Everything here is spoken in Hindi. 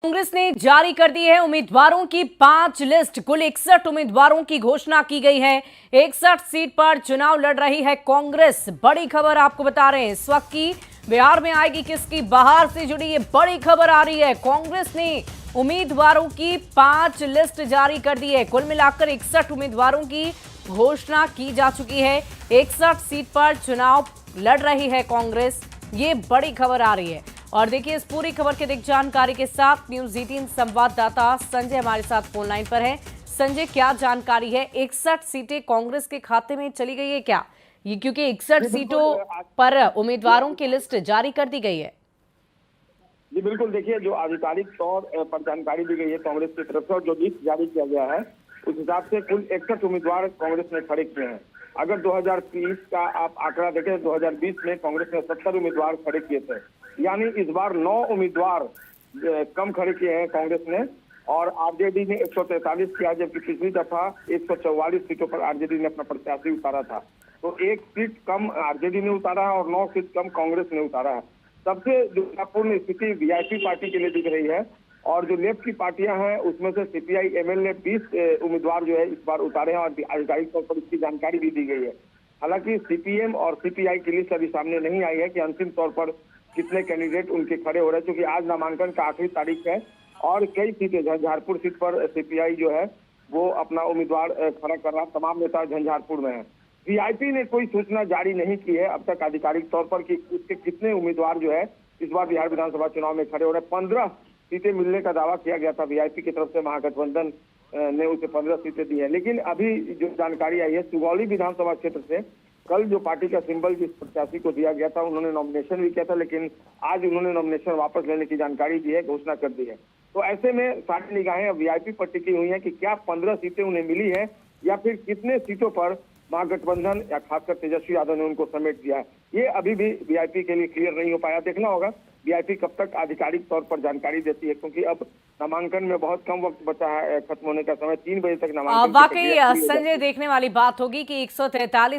कांग्रेस ने जारी कर दी है उम्मीदवारों की 5 लिस्ट। कुल 61 उम्मीदवारों की घोषणा की गई है। 61 सीट पर चुनाव लड़ रही है कांग्रेस। बड़ी खबर आपको बता रहे हैं इस वक्त की। बिहार में आएगी किसकी, बाहर से जुड़ी ये बड़ी खबर आ रही है। कांग्रेस ने उम्मीदवारों की 5 लिस्ट जारी कर दी है। कुल मिलाकर 61 उम्मीदवारों की घोषणा की जा चुकी है। 61 सीट पर चुनाव लड़ रही है कांग्रेस। ये बड़ी खबर आ रही है। और देखिए इस पूरी खबर के अधिक जानकारी के साथ न्यूज़ 18 संवाददाता संजय हमारे साथ फोन लाइन पर है। संजय, क्या जानकारी है? 61 सीटें कांग्रेस के खाते में चली गई है क्या? ये क्योंकि 61 सीटों पर उम्मीदवारों की लिस्ट जारी कर दी गई है। जी बिल्कुल, देखिए जो आधिकारिक तौर पर जानकारी दी गई है कांग्रेस की तरफ से और जो लिस्ट जारी किया गया है उस हिसाब से कुल 61 उम्मीदवार कांग्रेस ने खड़े किए हैं। अगर 2023 का आप आंकड़ा देखें, 2020 में कांग्रेस ने 70 उम्मीदवार खड़े किए थे, यानी इस बार 9 उम्मीदवार कम खड़े किए हैं कांग्रेस ने। और आरजेडी ने 143 किया, जबकि पिछली दफा 144 सीटों पर आरजेडी ने अपना प्रत्याशी उतारा था। तो एक सीट कम आरजेडी ने उतारा है और 9 सीट कम कांग्रेस ने उतारा है। सबसे दुर्भाग्यपूर्ण स्थिति वीआईपी पार्टी के लिए दिख रही है। और जो लेफ्ट की पार्टियां हैं उसमें से सीपीआई एमएल ने 20 उम्मीदवार जो है इस बार उतारे हैं और आधिकारिक तौर पर इसकी जानकारी भी दी गई है। हालांकि सीपीएम और सीपीआई की लिस्ट अभी सामने नहीं आई है कि अंतिम तौर पर कितने कैंडिडेट उनके खड़े हो रहे हैं, क्योंकि आज नामांकन का आखिरी तारीख है और कई सीटें झंझारपुर सीट पर सीपीआई जो है वो अपना उम्मीदवार खड़ा कर रहा। तमाम नेता झंझारपुर में है। वीआईपी ने कोई सूचना जारी नहीं की है अब तक आधिकारिक तौर पर कि उसके कितने उम्मीदवार जो है इस बार बिहार विधानसभा चुनाव में खड़े हो रहे हैं। 15 सीटें मिलने का दावा किया गया था वीआईपी की तरफ से। महागठबंधन ने उसे 15 सीटें दी है। लेकिन अभी जो जानकारी आई है सुगौली विधानसभा क्षेत्र से, कल जो पार्टी का सिंबल जिस प्रत्याशी को दिया गया था उन्होंने नॉमिनेशन भी किया था, लेकिन आज उन्होंने नॉमिनेशन वापस लेने की जानकारी दी है, घोषणा कर दी है। तो ऐसे में सारी निगाहें वीआईपी पर टिकी हुई है कि क्या 15 सीटें उन्हें मिली है या फिर कितने सीटों पर महागठबंधन या खासकर तेजस्वी यादव ने उनको समेट दिया है। ये अभी भी वीआईपी के लिए क्लियर नहीं हो पाया। देखना होगा वीआईपी कब तक आधिकारिक तौर पर जानकारी देती है, क्योंकि अब नामांकन में बहुत कम वक्त बचा है खत्म होने का समय। 3 बजे तक नामांकन वाकई संजय, देखने वाली बात होगी कि 143